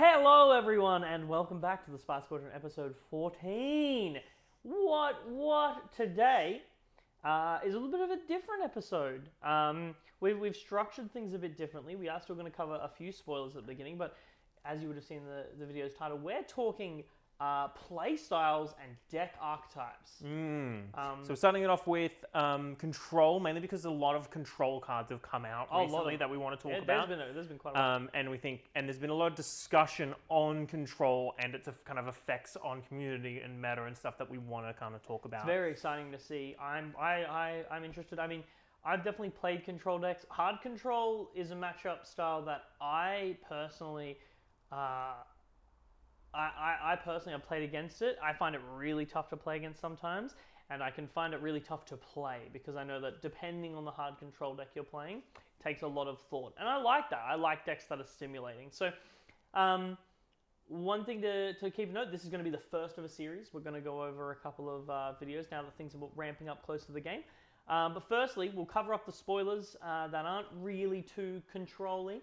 Hello everyone and welcome back to the Squadron episode 14. What today is a little bit of a different episode. We've structured things a bit differently. We are still going to cover a few spoilers at the beginning, but as you would have seen the video's title, we're talking play styles and deck archetypes. So we're starting it off with control, mainly because a lot of control cards have come out recently that we want to talk about. There's been quite a lot. And there's been a lot of discussion on control and its kind of effects on community and meta and stuff that we want to kind of talk about. It's very exciting to see. I'm interested. I mean, I've definitely played control decks. Hard control is a matchup style that I personally have played against it. I find it really tough to play against sometimes, and I can find it really tough to play because I know that depending on the hard control deck you're playing, it takes a lot of thought. And I like that. I like decks that are stimulating. So, one thing to keep a note, this is going to be the first of a series. We're going to go over a couple of videos now that things are ramping up close to the game. But firstly, we'll cover up the spoilers that aren't really too controlling.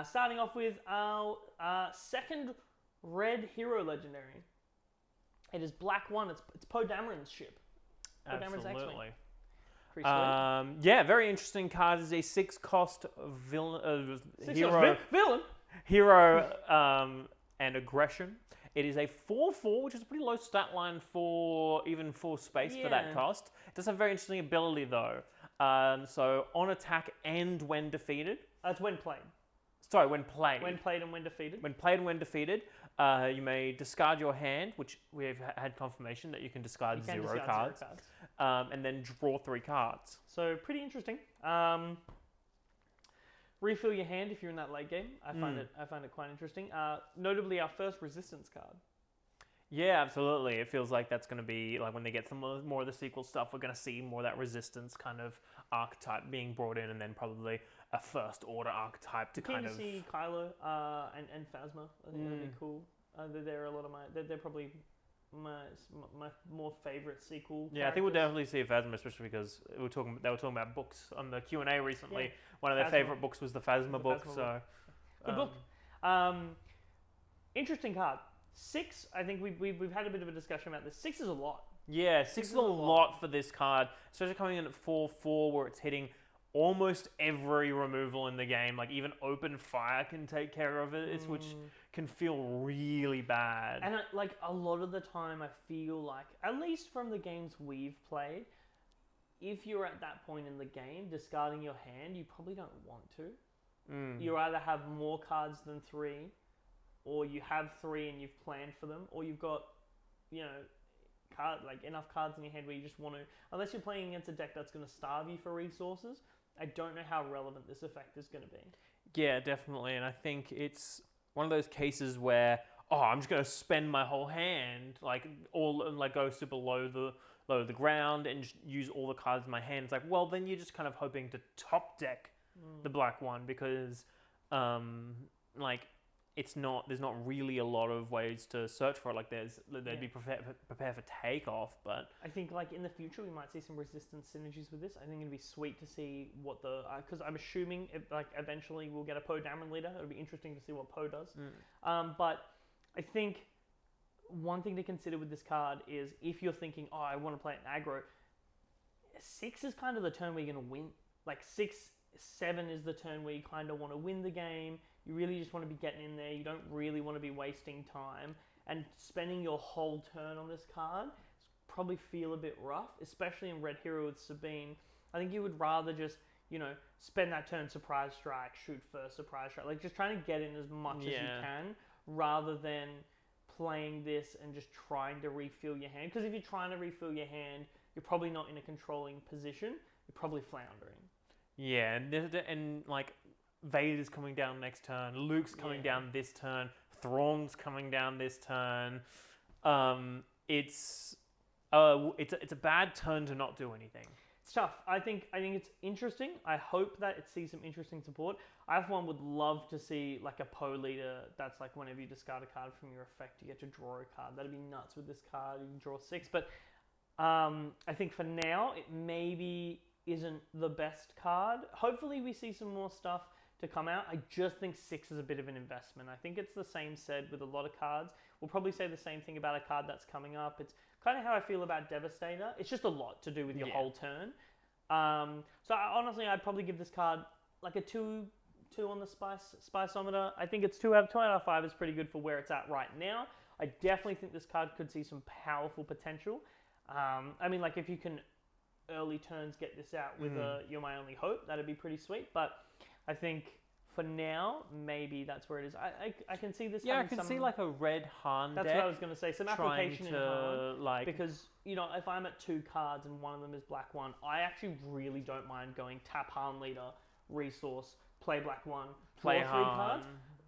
Starting off with our second red hero legendary. It is black 1. It's Poe Dameron's ship. Poe Dameron's X-Wing. Pretty sweet. Yeah, very interesting card. It's a 6-cost villain. Hero and aggression. It is a 4/4, which is a pretty low stat line for space for that cost. It does have a very interesting ability though. So on attack and when defeated. That's when played. Sorry, when played. When played and when defeated. When played and when defeated, you may discard your hand, which we've had confirmation that you can discard zero cards. And then draw 3 cards. So pretty interesting. Refill your hand if you're in that late game. I find it quite interesting. Notably, our first resistance card. Yeah, absolutely. It feels like that's going to be like when they get some more of the sequel stuff, we're going to see more of that resistance kind of archetype being brought in, and then probably a first order archetype to kind of see Kylo and Phasma. I think that'd be cool. They're a lot of they're probably my more favorite sequel. Yeah, I think we'll definitely see Phasma, especially because they were talking about books on the Q&A recently. Yeah. One of their favorite books was the Phasma book. Good book. Interesting card. 6. I think we've had a bit of a discussion about this. 6 is a lot. Yeah, 6 is a lot for this card, especially coming in at 4/4, where it's hitting almost every removal in the game. Like even open fire can take care of it, which can feel really bad. And like a lot of the time, I feel like, at least from the games we've played, if you're at that point in the game, discarding your hand, you probably don't want to. You either have more cards than 3, or you have 3 and you've planned for them, or you've got, enough cards in your head where you just want to, unless you're playing against a deck that's going to starve you for resources. I don't know how relevant this effect is going to be. Yeah, definitely. And I think it's one of those cases where, I'm just going to spend my whole hand, go super low the ground and just use all the cards in my hand. It's like, well, then you're just kind of hoping to top deck the black one because, there's not really a lot of ways to search for it. Like they'd be prepared for takeoff, but I think in the future we might see some resistance synergies with this. I think it'd be sweet to see what because I'm assuming eventually we'll get a Poe Dameron leader. It'll be interesting to see what Poe does. But I think one thing to consider with this card is if you're thinking, I want to play an aggro, 6 is kind of the turn where you're going to win. 6-7 is the turn where you kind of want to win the game. You really just want to be getting in there. You don't really want to be wasting time. And spending your whole turn on this card probably feel a bit rough, especially in Red Hero with Sabine. I think you would rather just, spend that turn surprise strike, shoot first, surprise strike. Just trying to get in as much as you can rather than playing this and just trying to refill your hand. Because if you're trying to refill your hand, you're probably not in a controlling position. You're probably floundering. Yeah, and Vader's coming down next turn, Luke's coming down this turn, Thrawn's coming down this turn. It's a bad turn to not do anything. It's tough. I think it's interesting. I hope that it sees some interesting support. I, for one, would love to see a Poe leader that's whenever you discard a card from your effect, you get to draw a card. That'd be nuts with this card. You can draw 6. But I think for now, it maybe isn't the best card. Hopefully we see some more stuff to come out. I just think 6 is a bit of an investment. I think it's the same said with a lot of cards. We'll probably say the same thing about a card that's coming up. It's kind of how I feel about Devastator. It's just a lot to do with your whole turn. So honestly, I'd probably give this card like a 2 on the Spiceometer. I think it's 2 out of 5 is pretty good for where it's at right now. I definitely think this card could see some powerful potential. I mean, like if you can early turns get this out with You're My Only Hope, that'd be pretty sweet. But I think for now, maybe that's where it is. I can see this. Yeah, I can see like a red Han deck. That's what I was going to say. Some application in Han, like, because if I'm at 2 cards and one of them is black 1, I actually really don't mind going tap Han leader, resource, play black 1, play draw 3 Han. cards.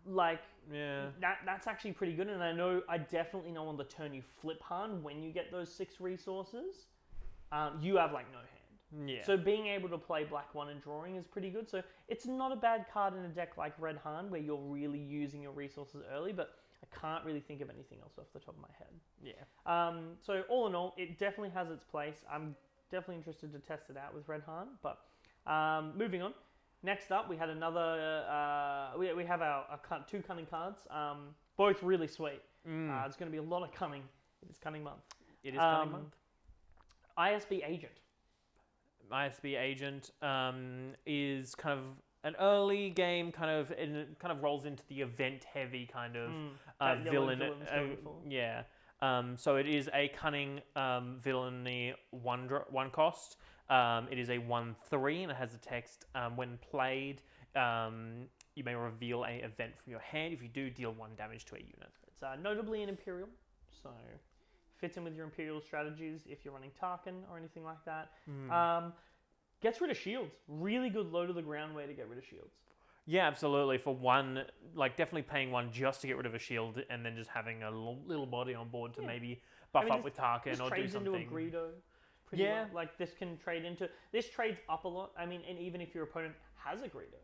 Like yeah, that's actually pretty good. And I definitely know on the turn you flip Han when you get those 6 resources, you have like no hand. yeah. So being able to play black 1 and drawing is pretty good. So it's not a bad card in a deck like Red Han where you're really using your resources early, but I can't really think of anything else off the top of my head. Yeah. So all in all, it definitely has its place. I'm definitely interested to test it out with Red Han. But moving on. Next up, we had another. We have our 2 cunning cards. Both really sweet. It's going to be a lot of cunning. It is cunning month. It is cunning month. ISB Agent. ISB Agent is kind of an early game, kind of rolls into the event-heavy kind of villain. Yeah. So it is a cunning villainy 1 cost. It is a 1/3 and it has the text, when played, you may reveal a event from your hand. If you do, deal 1 damage to a unit. It's notably an Imperial, so fits in with your Imperial strategies if you're running Tarkin or anything like that. Gets rid of shields. Really good low to the ground way to get rid of shields. Yeah, absolutely. For 1, like definitely paying 1 just to get rid of a shield and then just having a little body on board to maybe buff up with Tarkin or do something. This trades into a Greedo. Well. Like this can trade into... This trades up a lot. I mean, and even if your opponent has a Greedo,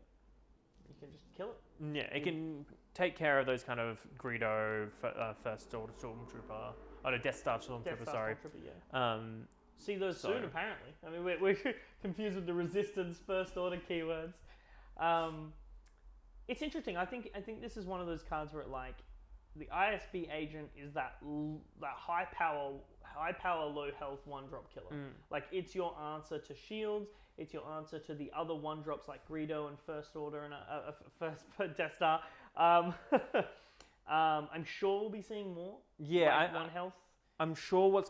you can just kill it. Yeah, it can take care of those kind of Greedo First Order Stormtrooper... Oh, no, Death Star Stormtrooper, sorry. See those soon, apparently. I mean, we're confused with the Resistance First Order keywords. It's interesting. I think this is one of those cards where the ISB Agent is that high power, low health 1-drop killer. Like it's your answer to shields. It's your answer to the other 1-drops like Greedo and First Order and First Death Star. I'm sure we'll be seeing more. Yeah, 1 health. I'm sure we're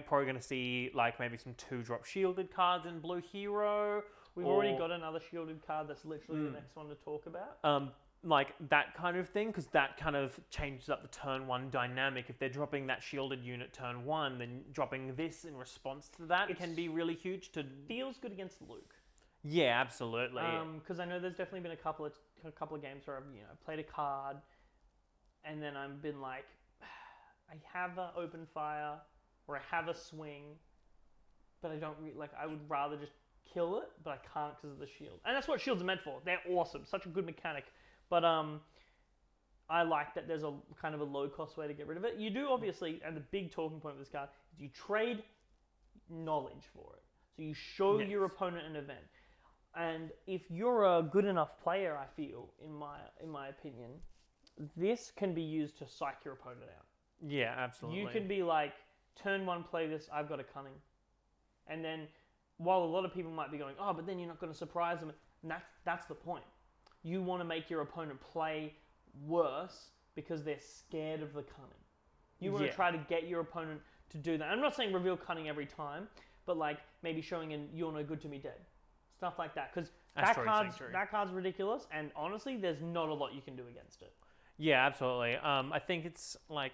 probably gonna see like maybe some 2-drop shielded cards in Blue Hero. We've already got another shielded card that's literally the next one to talk about. Like that kind of thing, because that kind of changes up the turn 1 dynamic. If they're dropping that shielded unit turn 1, then dropping this in response to that can be really huge. Feels good against Luke. Yeah, absolutely. Because I know there's definitely been a couple of games where I've played a card, and then I've been like, I have an open fire or I have a swing, but I don't I would rather just kill it, but I can't because of the shield. And that's what shields are meant for. They're awesome, such a good mechanic. But I like that there's a kind of a low cost way to get rid of it. You do obviously, and the big talking point of this card is you trade knowledge for it. So you show your opponent an event. And if you're a good enough player, I feel, in my opinion, this can be used to psych your opponent out. Yeah, absolutely. You can be like, turn 1, play this, I've got a cunning. And then, while a lot of people might be going, oh, but then you're not going to surprise them, and that's the point. You want to make your opponent play worse because they're scared of the cunning. You want to try to get your opponent to do that. I'm not saying reveal cunning every time, but like maybe showing in you're no good to me dead. Stuff like that. Because that card's ridiculous, and honestly, there's not a lot you can do against it. Yeah, absolutely. I think it's like...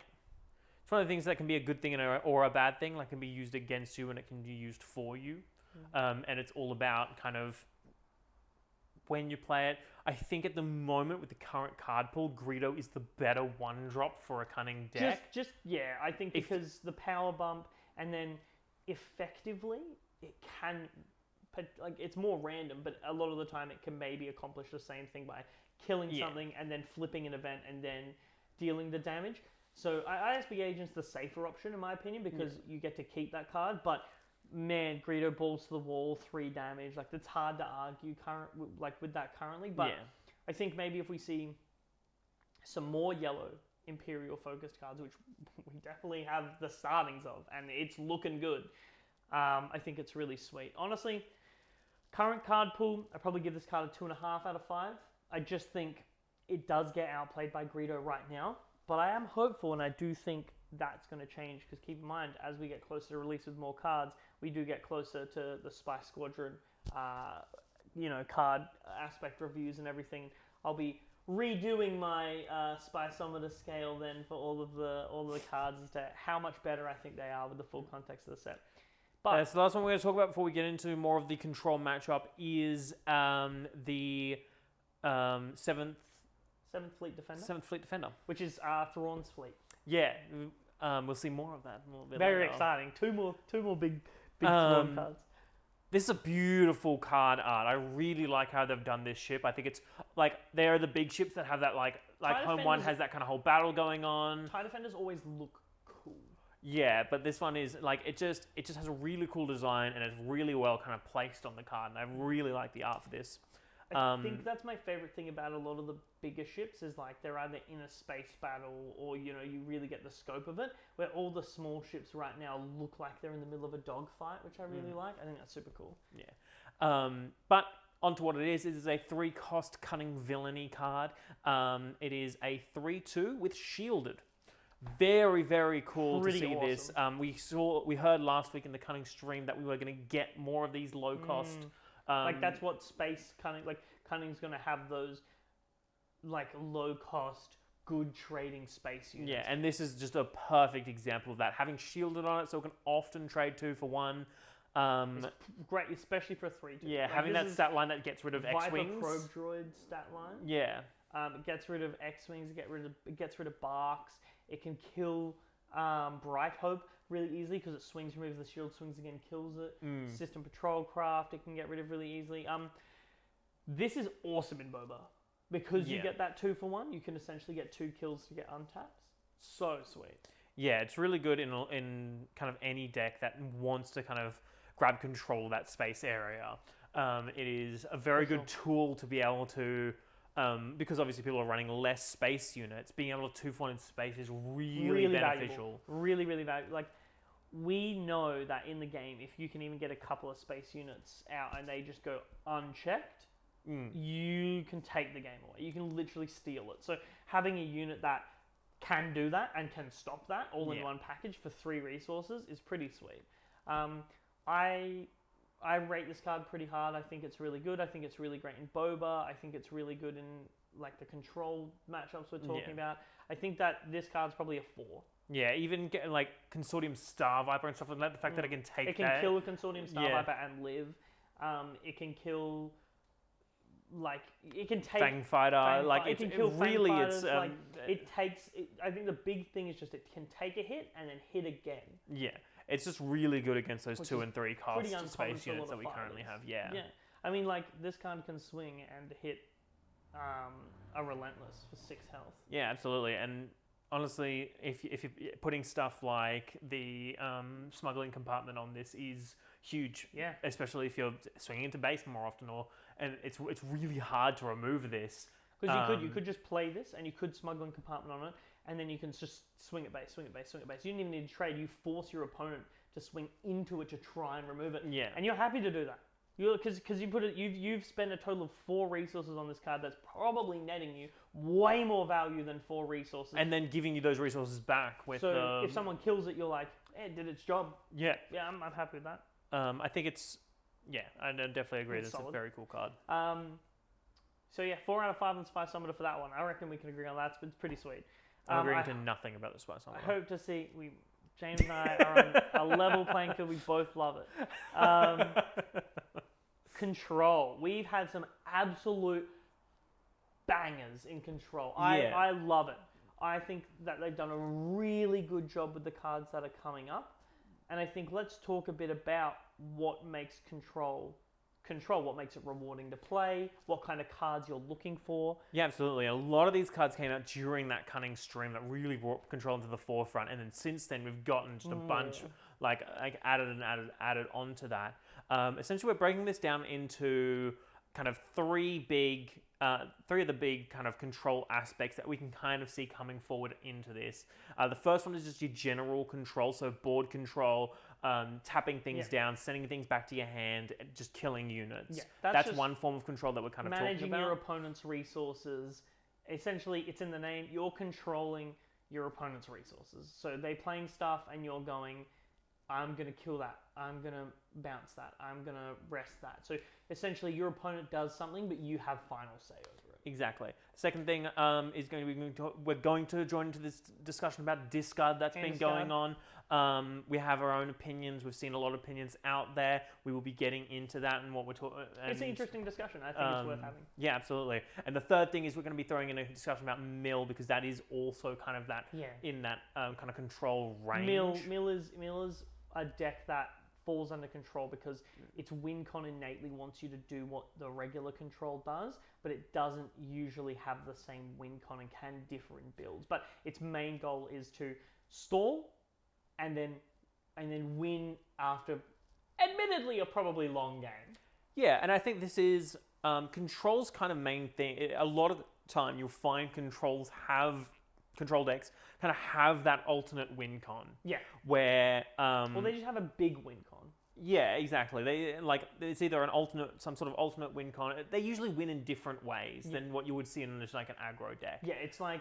It's one of the things that can be a good thing or a bad thing. Like, it can be used against you and it can be used for you. And it's all about kind of when you play it. I think at the moment with the current card pool, Greedo is the better 1-drop for a cunning deck. I think because the power bump, and then effectively it can, it's more random, but a lot of the time it can maybe accomplish the same thing by killing something and then flipping an event and then dealing the damage. So ISB Agent's the safer option in my opinion because you get to keep that card, but man, Greedo balls to the wall, 3 damage. Like, it's hard to argue with that currently, but I think maybe if we see some more yellow Imperial focused cards, which we definitely have the startings of, and it's looking good. I think it's really sweet. Honestly, current card pool, I probably give this card a 2.5 out of 5. I just think it does get outplayed by Greedo right now, but I am hopeful, and I do think that's going to change, because keep in mind, as we get closer to release with more cards, we do get closer to the Spy Squadron, card aspect reviews and everything. I'll be redoing my Spysometer scale then for all of the cards as to how much better I think they are with the full context of the set. But so the last one we're going to talk about before we get into more of the control matchup is the seventh Fleet Defender. Seventh Fleet Defender, which is Thrawn's fleet. Yeah, we'll see more of that a little bit Very later. exciting. Two more big Thrawn cards. This is a beautiful card art. I really like how they've done this ship. I think it's like they are the big ships that have that like Home One has that kind of whole battle going on. TIE Defenders always look cool. Yeah, but this one is like it just has a really cool design, and it's really well kind of placed on the card, and I really like the art for this. I think that's my favorite thing about a lot of the bigger ships is like they're either in a space battle or you really get the scope of it, where all the small ships right now look like they're in the middle of a dogfight, which I really like. I think that's super cool. Yeah. But onto what it is a 3-cost Cunning Villainy card. It is a 3/2 with Shielded. Very, very cool Pretty to see awesome. this. We heard last week in the Cunning stream that we were going to get more of these low cost. That's what space Cunning, Cunning's going to have those low cost, good trading space units. Yeah, and this is just a perfect example of that. Having Shielded on it, so it can often trade 2 for 1. It's great, especially for 3/2. Yeah, having that stat line that gets rid of X-Wings. Viper Probe Droid stat line. Yeah. It gets rid of X-Wings, it gets rid of Barks. It can kill Bright Hope really easily because it swings, removes the shield, swings again, kills it. System Patrol Craft, it can get rid of really easily. This is awesome in Boba because you get that 2 for 1. You can essentially get 2 kills to get untaps. So sweet. Yeah, it's really good in kind of any deck that wants to kind of grab control of that space area. It is a very good tool to be able to. Because obviously people are running less space units, being able to 2 for 1 in space is really beneficial. Valuable. Really, really valuable. We know that in the game, if you can even get a couple of space units out and they just go unchecked, you can take the game away. You can literally steal it. So having a unit that can do that and can stop that all in one package for 3 resources is pretty sweet. I rate this card pretty hard. I think it's really good. I think it's really great in Boba. I think it's really good in the control matchups we're talking about. I think that this card's probably a 4. Yeah, even getting Consortium Star Viper and stuff like that. The fact that it can take it can kill a Consortium Star Viper and live. It can kill it can take Fang Fighter. It can kill really Fang Fighters, it takes. I think the big thing is just it can take a hit and then hit again. Yeah. It's just really good against those 2 and 3 cost space uncommon units that we currently have. Yeah. Yeah. I mean, this card can swing and hit a Relentless for 6 health. Yeah, absolutely. And honestly, if you're putting stuff like the smuggling compartment on this is huge. Yeah. Especially if you're swinging into base more often, and it's really hard to remove this. Because you could just play this and you could smuggling compartment on it, and then you can just swing it base. You didn't even need to trade. You force your opponent to swing into it to try and remove it. Yeah. And you're happy to do that. Because you've spent a total of 4 resources on this card that's probably netting you way more value than 4 resources. And then giving you those resources back with. So if someone kills it, you're like, it did its job. Yeah. Yeah, I'm happy with that. I think it's. Yeah, I definitely agree. It's a very cool card. So yeah, 4 out of 5 on Spy Summoner for that one. I reckon we can agree on that. It's pretty sweet. I'm agreeing to nothing about the Spy Summoner. I hope to see James and I are on a level playing field. We both love it. Control. We've had some absolute bangers in Control. I love it. I think that they've done a really good job with the cards that are coming up. And I think let's talk a bit about what makes Control, what makes it rewarding to play, what kind of cards you're looking for. Yeah, absolutely. A lot of these cards came out during that Cunning stream that really brought Control into the forefront, and then since then we've gotten just a bunch added onto that. Essentially, we're breaking this down into kind of 3 big three of the big kind of control aspects that we can kind of see coming forward into this. The first one is just your general control, so board control, tapping things down, sending things back to your hand, just killing units. Yeah, that's one form of control that we're kind of talking about. Managing your opponent's resources. Essentially, it's in the name. You're controlling your opponent's resources. So they're playing stuff and you're going, I'm going to kill that. I'm going to bounce that. I'm going to rest that. So essentially, your opponent does something, but you have final say over it. Exactly. Second thing is going to be we're going to join into this discussion about discard that's been going on. We have our own opinions. We've seen a lot of opinions out there. We will be getting into that and what we're talking. It's an interesting discussion. I think it's worth having. Yeah, absolutely. And the third thing is we're going to be throwing in a discussion about mill, because that is also kind of that in that kind of control range. Mill is a deck that falls under control because its win con innately wants you to do what the regular control does, but it doesn't usually have the same win con and can differ in builds. But its main goal is to stall and then win after, admittedly, a probably long game. Yeah, and I think this is control's kind of main thing. A lot of the time you'll find control decks kind of have that alternate win con. Yeah. Where well, they just have a big win con. Yeah, exactly. It's either some sort of alternate win con. They usually win in different ways than what you would see in just like an aggro deck. Yeah, it's like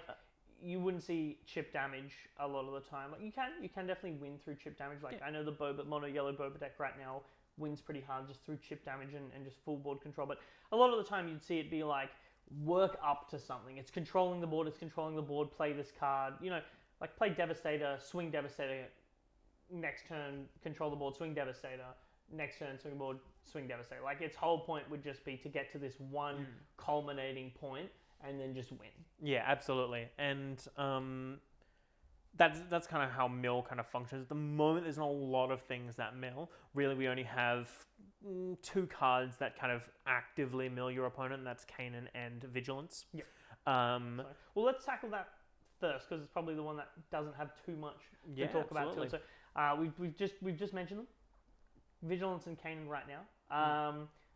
you wouldn't see chip damage a lot of the time. Like you can definitely win through chip damage. Like I know the Boba mono yellow Boba deck right now wins pretty hard just through chip damage and just full board control. But a lot of the time you'd see it be like work up to something. It's controlling the board. Play this card. You know, like play Devastator, swing Devastator. Next turn, control the board, swing Devastator. Next turn, swing board, swing Devastator. Like its whole point would just be to get to this one culminating point and then just win. Yeah, absolutely. And that's kind of how mill kind of functions. At the moment, there's not a lot of things that mill. Really, we only have two cards that kind of actively mill your opponent, and that's Kanan and Vigilance. Yeah. Well, let's tackle that first because it's probably the one that doesn't have too much to talk about to it. So we've just mentioned them, Vigilance and Kanan right now.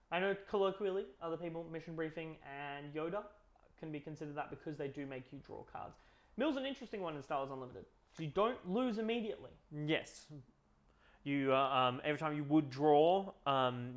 I know colloquially other people, Mission Briefing and Yoda can be considered that because they do make you draw cards. Mill's an interesting one in Star Wars Unlimited. You don't lose immediately. Yes. You every time you would draw,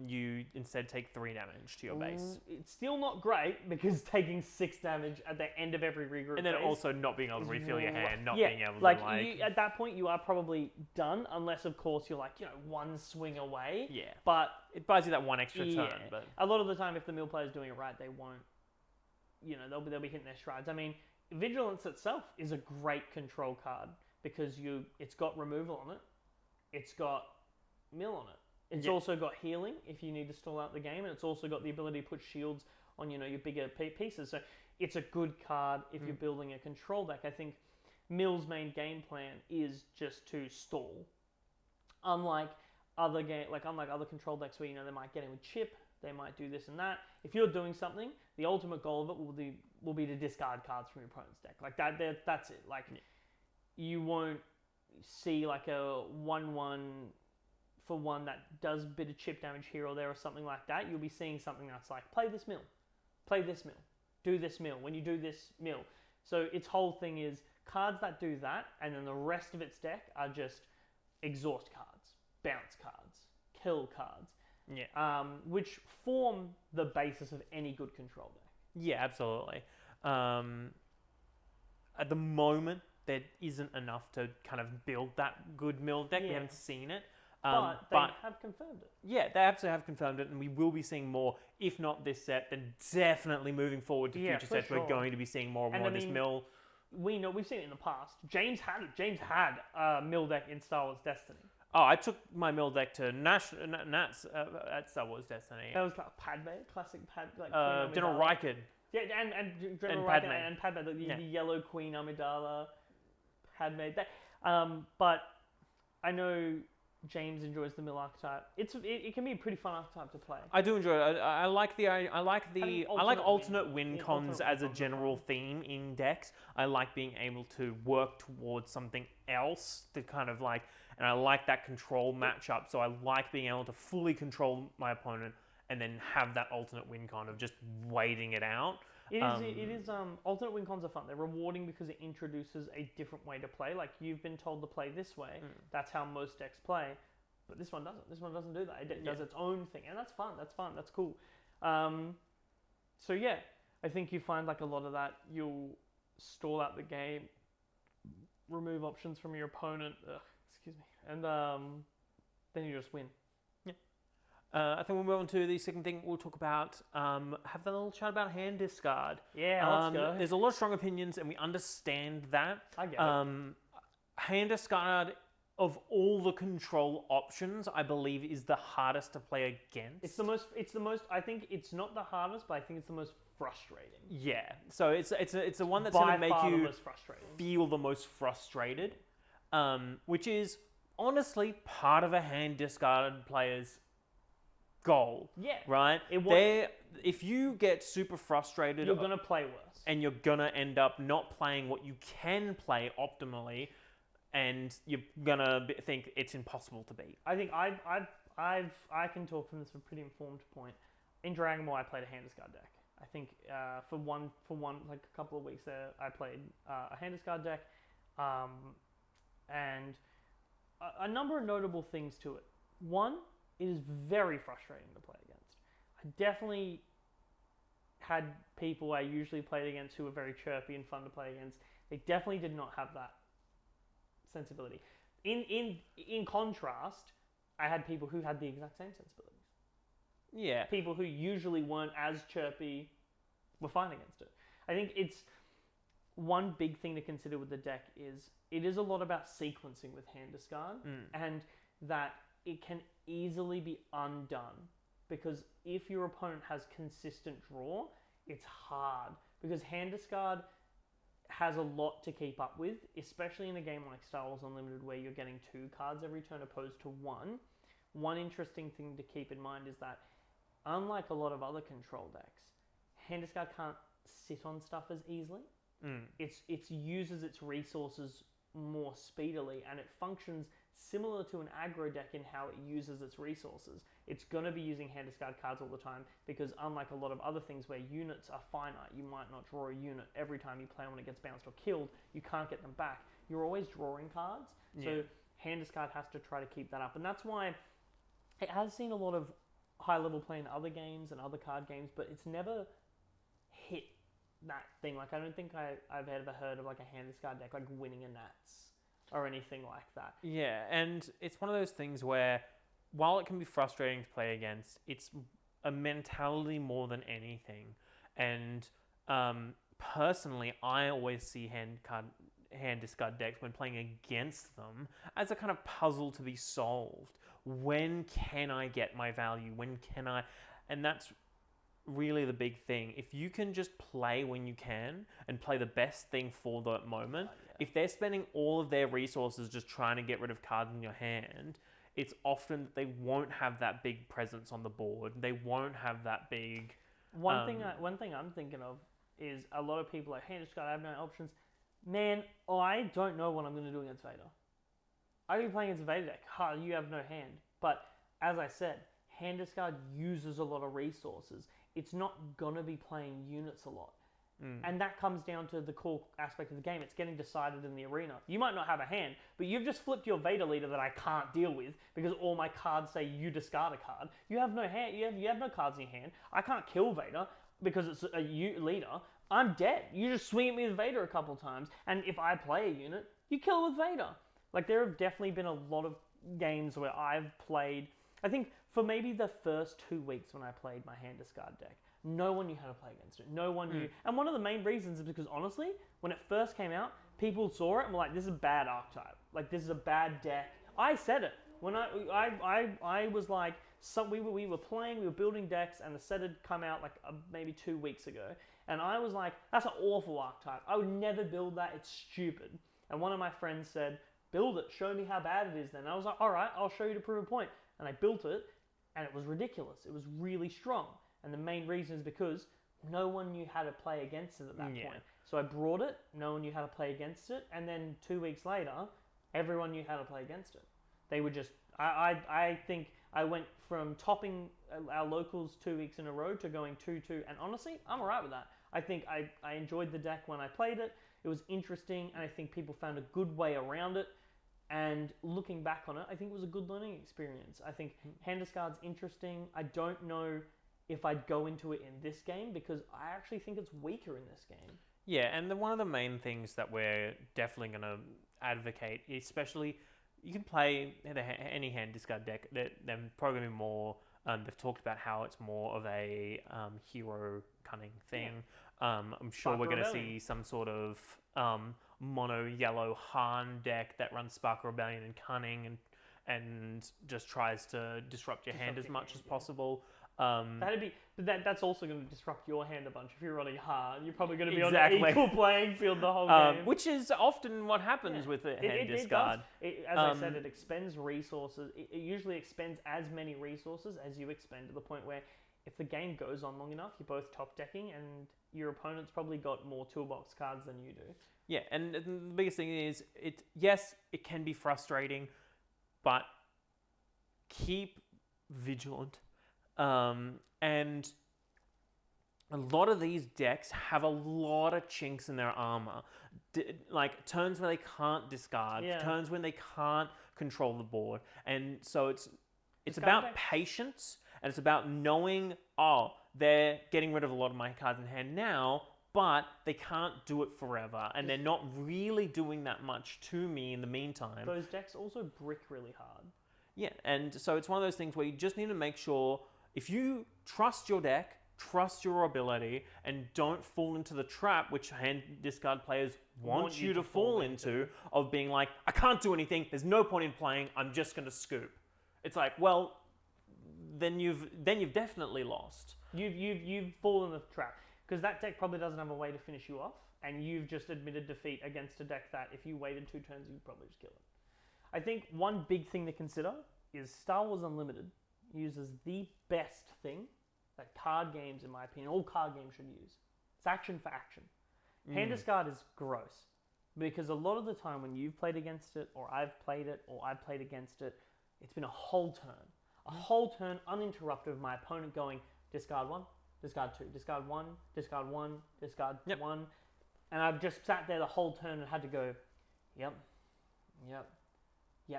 you instead take 3 damage to your base. It's still not great because taking 6 damage at the end of every regroup and then phase also not being able to refill your hand, not yeah, being able like, to you, at that point you are probably done unless of course you're like, you know, one swing away. Yeah. But it buys you that one extra turn. But a lot of the time if the mill player's doing it right, they won't, you know, they'll be hitting their strides. I mean, Vigilance itself is a great control card because it's got removal on it. It's got mill on it. It's also got healing if you need to stall out the game, and it's also got the ability to put shields on, you know, your bigger pieces. So it's a good card if you're building a control deck. I think Mill's main game plan is just to stall. Unlike other control decks where, you know, they might get in with chip, they might do this and that. If you're doing something, the ultimate goal of it will be to discard cards from your opponent's deck. Like that's it. Like you won't see like a 1/1 for one that does a bit of chip damage here or there or something like that. You'll be seeing something that's like, play this mill, do this mill, when you do this mill. So its whole thing is cards that do that, and then the rest of its deck are just exhaust cards, bounce cards, kill cards, which form the basis of any good control deck. Yeah, absolutely. At the moment, there isn't enough to kind of build that good mill deck. We haven't seen it. But they have confirmed it. Yeah, they absolutely have confirmed it, and we will be seeing more. If not this set, then definitely moving forward to future sets, we're going to be seeing more and more of this mill. We know we've seen it in the past. James had a mill deck in Star Wars Destiny. Oh, I took my mill deck to Nats at Star Wars Destiny. That was like Padme, classic Padme. Like General Rykard. Yeah, and General Rykard and Padme, the yellow Queen Amidala, Padme. But I know James enjoys the mill archetype. It can be a pretty fun archetype to play. I do enjoy it. I like alternate win cons as a general theme in decks. I like being able to work towards something else to kind of like, and I like that control matchup. So I like being able to fully control my opponent and then have that alternate win con of just waiting it out. It is. Alternate win cons are fun. They're rewarding because it introduces a different way to play. Like you've been told to play this way. That's how most decks play, but this one doesn't. This one doesn't do that. It does its own thing, and that's fun. That's fun. That's cool. So yeah, I think you find like a lot of that. You'll stall out the game, remove options from your opponent. Excuse me, and then you just win. I think we'll move on to the second thing we'll talk about. Have a little chat about hand discard. Yeah, let's go. There's a lot of strong opinions, and we understand that. I get it. Hand discard, of all the control options, I believe is the hardest to play against. It's the most. I think it's not the hardest, but I think it's the most frustrating. Yeah. So it's the one that's By going to make far the you most frustrating. feel the most frustrated, which is honestly part of a hand discarded player's goal. Yeah. Right? If you get super frustrated, You're gonna play worse. and you're gonna end up not playing what you can play optimally, and you're gonna think it's impossible to beat. I think I can talk from this from a pretty informed point. In Dragon Ball, I played a hand discard deck. I think for one like a couple of weeks there, I played a hand discard deck, and a number of notable things to it. One, it is very frustrating to play against. I definitely had people I usually played against who were very chirpy and fun to play against. They definitely did not have that sensibility. In contrast, I had people who had the exact same sensibilities. Yeah. People who usually weren't as chirpy were fine against it. I think it's one big thing to consider with the deck is it is a lot about sequencing with hand discard, and that it can easily be undone because if your opponent has consistent draw, it's hard because hand discard has a lot to keep up with, especially in a game like Star Wars Unlimited where you're getting 2 cards every turn opposed to 1. One interesting thing to keep in mind is that unlike a lot of other control decks, hand discard can't sit on stuff as easily. It uses its resources more speedily, and it functions similar to an aggro deck in how it uses its resources. It's going to be using hand discard cards all the time because unlike a lot of other things where units are finite, you might not draw a unit every time you play when it gets bounced or killed, you can't get them back. You're always drawing cards, so hand discard has to try to keep that up, and that's why it has seen a lot of high level play in other games and other card games, but it's never hit that thing. Like I don't think I've ever heard of like a hand discard deck like winning a Nats or anything like that. Yeah, and it's one of those things where while it can be frustrating to play against, it's a mentality more than anything. And personally, I always see hand discard decks when playing against them as a kind of puzzle to be solved. When can I get my value? When can I? And that's really the big thing. If you can just play when you can and play the best thing for the moment, if they're spending all of their resources just trying to get rid of cards in your hand, it's often that they won't have that big presence on the board. They won't have that big... One thing I'm thinking of is a lot of people like, hand discard, I have no options. Man, I don't know what I'm going to do against Vader. I could be playing against a Vader deck. You have no hand. But as I said, hand discard uses a lot of resources. It's not going to be playing units a lot. And that comes down to the core aspect of the game. It's getting decided in the arena. You might not have a hand, but you've just flipped your Vader leader that I can't deal with because all my cards say you discard a card. You have no hand. You have no cards in your hand. I can't kill Vader because it's a leader. I'm dead. You just swing at me with Vader a couple times, and if I play a unit, you kill it with Vader. Like there have definitely been a lot of games where I've played. I think for maybe the first 2 weeks when I played my hand discard deck, no one knew how to play against it. No one knew. And one of the main reasons is because, honestly, when it first came out, people saw it and were like, this is a bad archetype. Like, this is a bad deck. I said it. When I was like, we were playing, we were building decks, and the set had come out like maybe 2 weeks ago. And I was like, that's an awful archetype. I would never build that. It's stupid. And one of my friends said, build it. Show me how bad it is then. And I was like, all right, I'll show you to prove a point. And I built it, and it was ridiculous. It was really strong. And the main reason is because no one knew how to play against it at that point. So I brought it, no one knew how to play against it, and then 2 weeks later, everyone knew how to play against it. They were just... I think I went from topping our locals 2 weeks in a row to going 2-2, and honestly, I'm alright with that. I think I enjoyed the deck when I played it. It was interesting, and I think people found a good way around it. And looking back on it, I think it was a good learning experience. I think hand discard's interesting. I don't know if I'd go into it in this game because I actually think it's weaker in this game. Yeah, and one of the main things that we're definitely going to advocate, especially you can play any hand discard deck. They're probably going to be more. They've talked about how it's more of a hero cunning thing. Yeah. I'm sure Spark we're going to Rebellion. see some sort of mono yellow Han deck that runs Spark Rebellion and cunning and just tries to disrupt your hand as much as possible. That'd be, but that's also going to disrupt your hand a bunch. If you're running hard, you're probably going to be Exactly. on an equal playing field the whole game. Which is often what happens with a hand discard. As I said, it expends resources. It usually expends as many resources as you expend, to the point where if the game goes on long enough, you're both top decking and your opponent's probably got more toolbox cards than you do. Yeah, and the biggest thing is, it can be frustrating, but keep vigilant. And a lot of these decks have a lot of chinks in their armor. Like turns where they can't discard, turns when they can't control the board. And so it's about patience, and it's about knowing, they're getting rid of a lot of my cards in hand now, but they can't do it forever, and they're not really doing that much to me in the meantime. Those decks also brick really hard. Yeah, and so it's one of those things where you just need to make sure, if you trust your deck, trust your ability, and don't fall into the trap which hand discard players want you to fall into, of being like, I can't do anything, there's no point in playing, I'm just going to scoop. It's like, well, then you've definitely lost. You've fallen in the trap. Because that deck probably doesn't have a way to finish you off, and you've just admitted defeat against a deck that, if you waited 2 turns, you'd probably just kill it. I think one big thing to consider is Star Wars Unlimited uses the best thing that card games, in my opinion, all card games should use. It's action for action. Hand discard is gross, because a lot of the time when you've played against it, or I've played it, or I've played against it, it's been a whole turn. A whole turn uninterrupted of my opponent going, discard 1, discard 2, discard 1, discard 1, discard 1. And I've just sat there the whole turn and had to go, yep.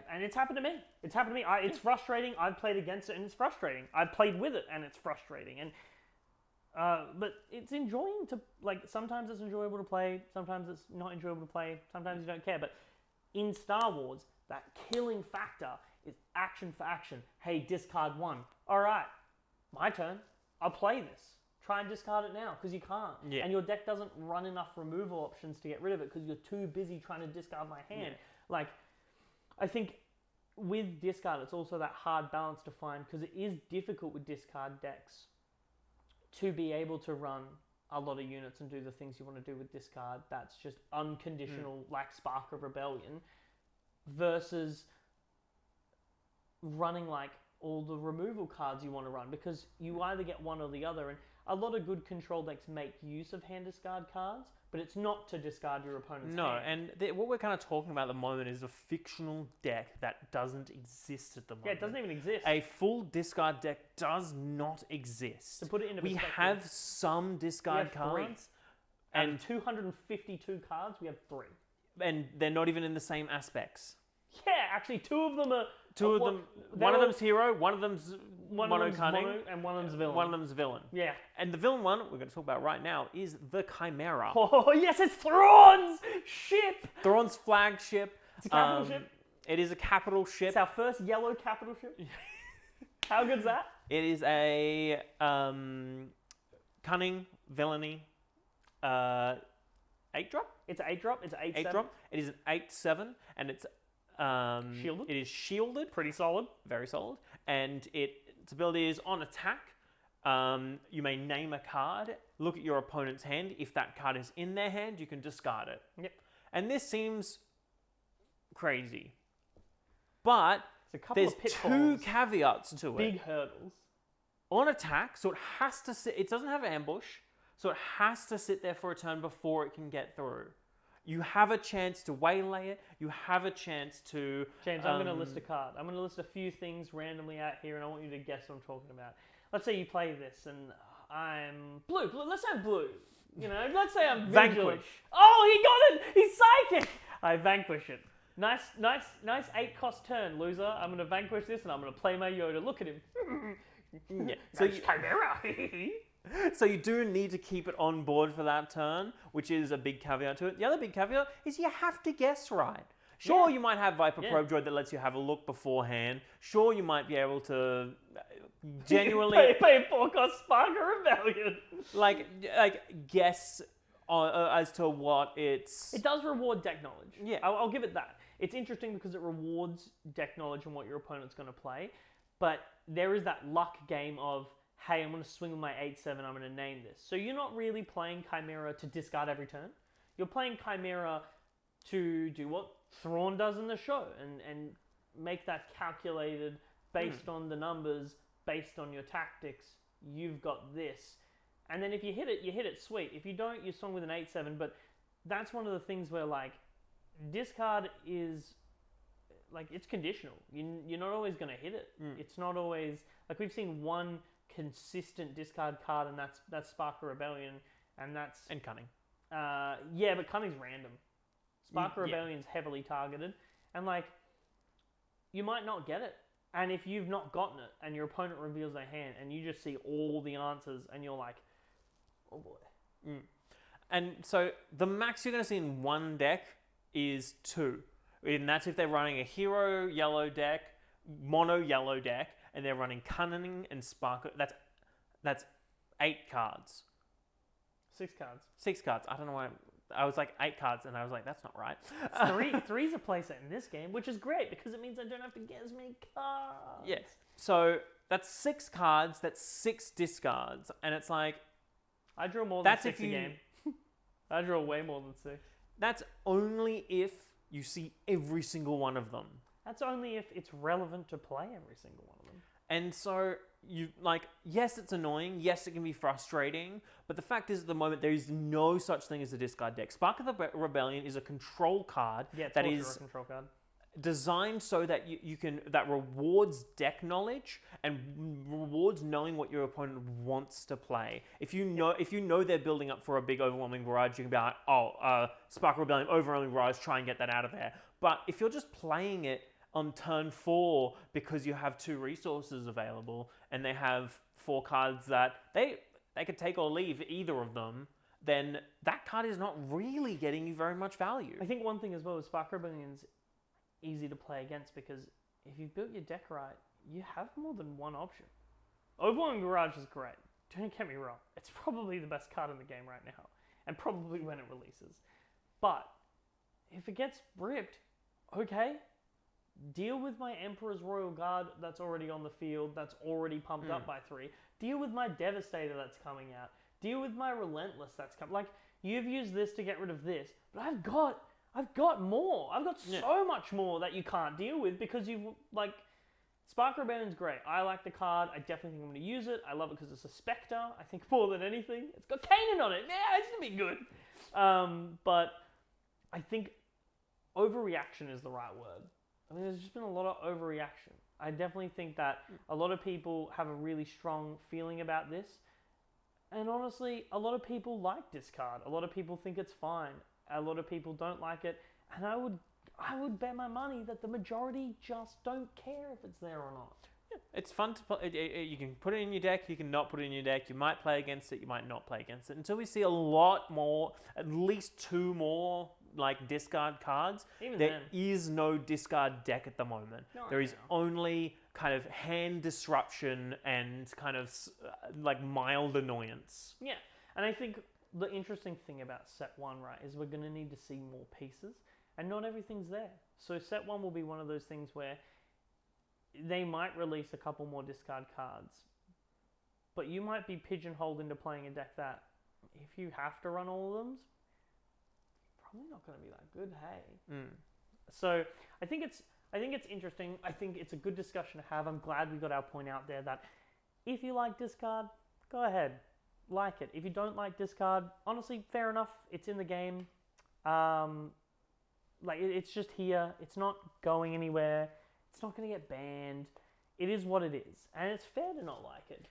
And it's happened to me. It's frustrating. I've played against it and it's frustrating. I've played with it and it's frustrating. And but it's enjoying to, like, sometimes it's enjoyable to play, sometimes it's not enjoyable to play, sometimes you don't care. But in Star Wars, that killing factor is action for action. Hey, discard 1. All right, my turn. I'll play this. Try and discard it now, because you can't. Yeah. And your deck doesn't run enough removal options to get rid of it, because you're too busy trying to discard my hand. Yeah. Like, I think with discard, it's also that hard balance to find, because it is difficult with discard decks to be able to run a lot of units and do the things you want to do with discard. That's just unconditional, like Spark of Rebellion, versus running like all the removal cards you want to run, because you either get one or the other. And a lot of good control decks make use of hand discard cards, but it's not to discard your opponent's hand. And what we're kind of talking about at the moment is a fictional deck that doesn't exist at the moment. Yeah, it doesn't even exist. A full discard deck does not exist. To put it into perspective, we have some discard cards. And 252 cards, we have 3. And they're not even in the same aspects. Yeah, actually, 2 of them are... One of them's hero, one of them's mono cunning, and one of them's villain. One of them's villain. Yeah. And the villain one, we're going to talk about right now, is the Chimera. Oh, yes, it's Thrawn's ship! Thrawn's flagship. It's a capital ship. It is a capital ship. It's our first yellow capital ship. How good's that? It is a cunning, villainy, 8-drop? It's an 8-drop. It's an 8-7. 8-drop. It is an 8-7, and it's... shielded? It is shielded. Pretty solid. Very solid. And its ability is on attack. You may name a card, look at your opponent's hand. If that card is in their hand, you can discard it. Yep. And this seems crazy. But there's 2 caveats to it. Big hurdles. On attack, so it has to sit... It doesn't have ambush, so it has to sit there for a turn before it can get through. You have a chance to waylay it. You have a chance to... James, I'm going to list a card. I'm going to list a few things randomly out here, and I want you to guess what I'm talking about. Let's say you play this, and I'm blue. Let's have blue. You know, let's say I'm Vanquish. vigilant. Oh, he got it! He's psychic! I vanquish it. Nice 8-cost turn, loser. I'm going to vanquish this and I'm going to play my Yoda. Look at him. Yeah. So Chimera. So you do need to keep it on board for that turn, which is a big caveat to it. The other big caveat is you have to guess right. Sure, you might have Viper Probe Droid that lets you have a look beforehand. Sure, you might be able to genuinely pay 4-cost Sparker Rebellion. like guess as to what it's. It does reward deck knowledge. Yeah. I'll give it that. It's interesting because it rewards deck knowledge and what your opponent's going to play. But there is that luck game of, hey, I'm going to swing with my 8/7, I'm going to name this. So you're not really playing Chimera to discard every turn. You're playing Chimera to do what Thrawn does in the show and make that calculated based on the numbers, based on your tactics. You've got this. And then if you hit it sweet. If you don't, you swing with an 8/7. But that's one of the things where, like, discard is, like, it's conditional. You're not always going to hit it. It's not always, like, we've seen one consistent discard card, and that's Sparker Rebellion, and that's... And Cunning. Yeah, but Cunning's random. Sparker Rebellion's heavily targeted, and, like, you might not get it. And if you've not gotten it, and your opponent reveals their hand, and you just see all the answers, and you're like, oh boy. And so the max you're going to see in one deck is 2. And that's if they're running a hero yellow deck, mono yellow deck, and they're running Cunning and Sparker. That's 8 cards. 6 cards. 6 cards. I don't know why. I was like 8 cards, and I was like, that's not right. Three's a playset in this game, which is great because it means I don't have to get as many cards. Yeah. So that's 6 cards. That's 6 discards, and it's like I draw more than 6 a game. I draw way more than 6. That's only if you see every single one of them. That's only if it's relevant to play every single one of them. And so you like, yes, it's annoying. Yes, it can be frustrating. But the fact is, at the moment, there is no such thing as a discard deck. Spark of the Rebellion is a control card that is a control card. Designed so that you can that rewards deck knowledge and rewards knowing what your opponent wants to play. If you know they're building up for a big overwhelming barrage, you can be like, Spark Rebellion overwhelming barrage, try and get that out of there. But if you're just playing it on turn 4 because you have 2 resources available and they have 4 cards that they could take or leave either of them, then that card is not really getting you very much value. I think one thing as well is Spark Rebellion's easy to play against because if you've built your deck right, you have more than one option. Overwhelming Barrage is great. Don't get me wrong. It's probably the best card in the game right now. And probably when it releases. But if it gets ripped, okay, deal with my Emperor's Royal Guard that's already on the field, that's already pumped up by 3. Deal with my Devastator that's coming out. Deal with my Relentless that's coming. Like, you've used this to get rid of this, but I've got more. I've got so much more that you can't deal with because you've, like, Spark Rebellion's great. I like the card. I definitely think I'm going to use it. I love it because it's a Spectre. I think more than anything. It's got Kanan on it. Yeah, it's going to be good. But I think overreaction is the right word. I mean, there's just been a lot of overreaction. I definitely think that a lot of people have a really strong feeling about this. And honestly, a lot of people like discard. A lot of people think it's fine. A lot of people don't like it. And I would bet my money that the majority just don't care if it's there or not. Yeah, it's fun to play. You can put it in your deck, you can not put it in your deck. You might play against it, you might not play against it. Until we see a lot more, at least 2 more like discard cards. There is no discard deck at the moment. There is only kind of hand disruption and kind of like mild annoyance. Yeah, and I think the interesting thing about set 1, right, is we're going to need to see more pieces, and not everything's there. So set 1 will be one of those things where they might release a couple more discard cards, but you might be pigeonholed into playing a deck that, if you have to run all of them, probably not going to be that good, hey? So I think it's interesting. I think it's a good discussion to have. I'm glad we got our point out there that if you like discard, go ahead. Like it. If you don't like discard, honestly, fair enough. It's in the game. Like, it's just here. It's not going anywhere. It's not going to get banned. It is what it is. And it's fair to not like it.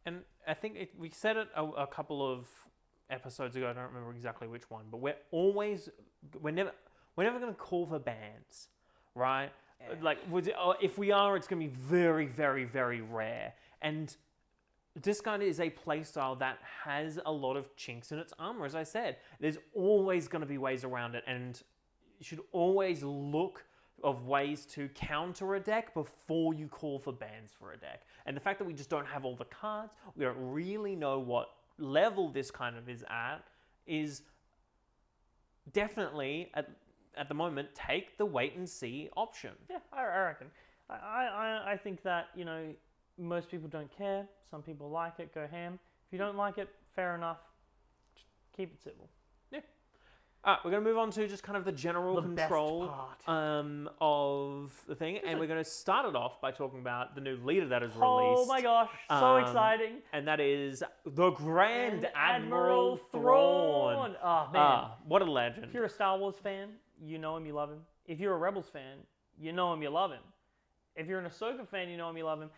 And I think we said it a couple of episodes ago. I don't remember exactly which one, but we're never going to call for bans, right? Yeah. Like, if we are, it's going to be very, very, very rare. And Discard is a playstyle that has a lot of chinks in its armor. As I said, there's always going to be ways around it, and you should always look of ways to counter a deck before you call for bans for a deck. And the fact that we just don't have all the cards, we don't really know what level this kind of is at, is definitely at the moment take the wait and see option. Yeah, I reckon. I think that, you know, most people don't care. Some people like it, go ham. If you don't like it, fair enough. Just keep it civil. We're going to move on to just kind of the general control of the thing. And we're going to start it off by talking about the new leader that is released. Oh my gosh, so exciting. And that is the Grand Admiral Thrawn. Thrawn. Oh, man. What a legend. If you're a Star Wars fan, you know him, you love him. If you're a Rebels fan, you know him, you love him. If you're an Ahsoka fan, you know him, you love him.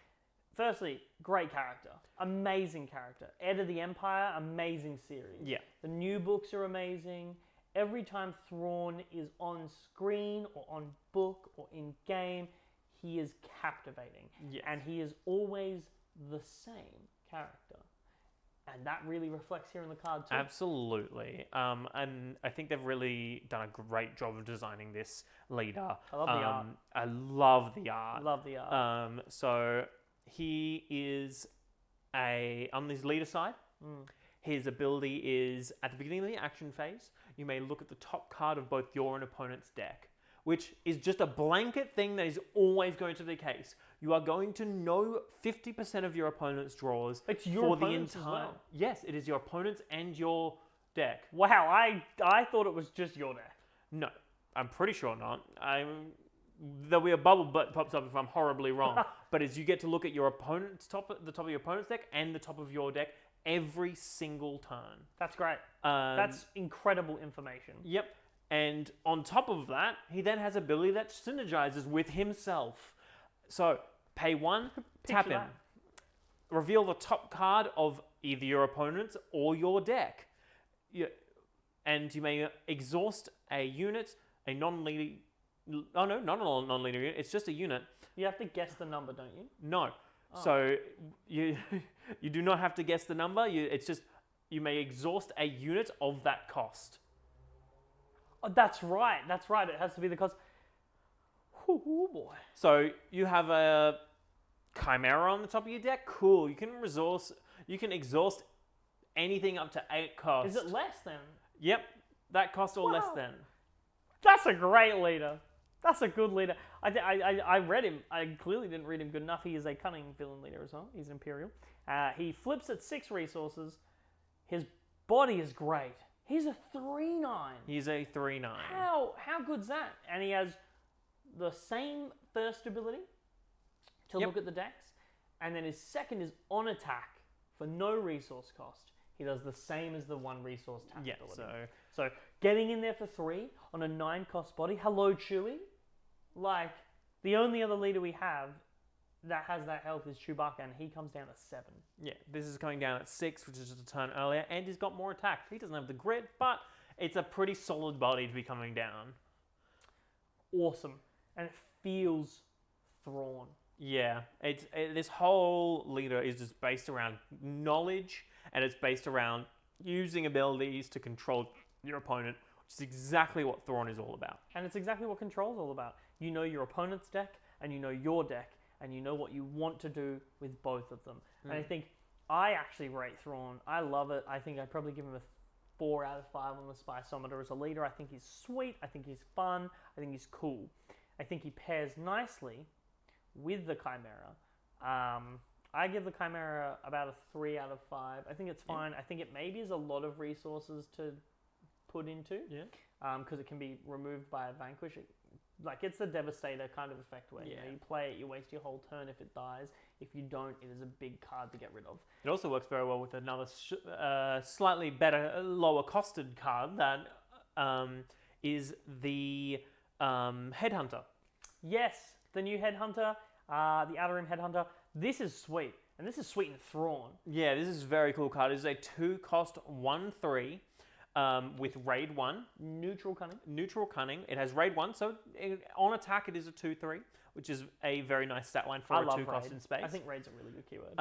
Firstly, great character. Amazing character. Heir to the Empire, amazing series. Yeah. The new books are amazing. Every time Thrawn is on screen or on book or in game, he is captivating. Yes. And he is always the same character. And that really reflects here in the card too. Absolutely. And I think they've really done a great job of designing this leader. I love the art. I love the art. Love the art. So he is on his leader side. His ability is, at the beginning of the action phase, you may look at the top card of both your and opponent's deck, which is just a blanket thing that is always going to be the case. You are going to know 50% of your opponent's draws It's your for the opponent's as entire... well. Yes, it is your opponent's and your deck. Wow, I thought it was just your deck. No, I'm pretty sure not. There'll be a bubble that pops up if I'm horribly wrong. But as you get to look at your opponent's the top of your opponent's deck and the top of your deck every single turn. That's great. That's incredible information. Yep. And on top of that, he then has ability that synergizes with himself. So pay 1, tap him. that. Reveal the top card of either your opponent's or your deck. And you may exhaust a unit, a non-leader... Oh no, not a non-leader unit, it's just a unit. You have to guess the number, don't you? No. Oh. So you do not have to guess the number. It's just you may exhaust a unit of that cost. Oh, that's right. That's right. It has to be the cost. Oh boy. So you have a Chimera on the top of your deck. Cool. You can exhaust anything up to 8 cost. Is it less than? Yep. That cost or less Wow. than. That's a great leader. That's a good leader. I read him. I clearly didn't read him good enough. He is a cunning villain leader as well. He's Imperial. He flips at 6 resources. His body is great. He's a 3/9. He's a 3/9. How good's that? And he has the same first ability to look at the decks, and then his second is on attack for no resource cost. He does the same as the 1 resource tap ability. So getting in there for 3 on a 9 cost body. Hello, Chewie. Like, the only other leader we have that has that health is Chewbacca, and he comes down to 7. Yeah, this is coming down at 6, which is just a turn earlier, and he's got more attack. He doesn't have the grit, but it's a pretty solid body to be coming down. Awesome. And it feels Thrawn. Yeah, this whole leader is just based around knowledge, and it's based around using abilities to control your opponent, which is exactly what Thrawn is all about. And it's exactly what Control's all about. You know your opponent's deck, and you know your deck, and you know what you want to do with both of them. And I think I actually rate Thrawn. I love it. I think I'd probably give him a 4 out of 5 on the Spiceometer as a leader. I think he's sweet. I think he's fun. I think he's cool. I think he pairs nicely with the Chimera. I give the Chimera about a 3 out of 5. I think it's fine. I think it maybe is a lot of resources to put into. Yeah. Because it can be removed by a Vanquish. It's a Devastator kind of effect where you play it, you waste your whole turn if it dies. If you don't, it is a big card to get rid of. It also works very well with another slightly better, lower costed card that is the Headhunter. Yes, the new Headhunter, the Outer Rim Headhunter. This is sweet. And this is sweet and Thrawn. Yeah, this is a very cool card. It is a 2-cost 1/3 with Raid 1. Neutral cunning. Neutral Cunning. It has Raid 1, so on attack it is a 2/3, which is a very nice stat line for I a love 2-cost Raid. in space. I think Raid's a really good keyword.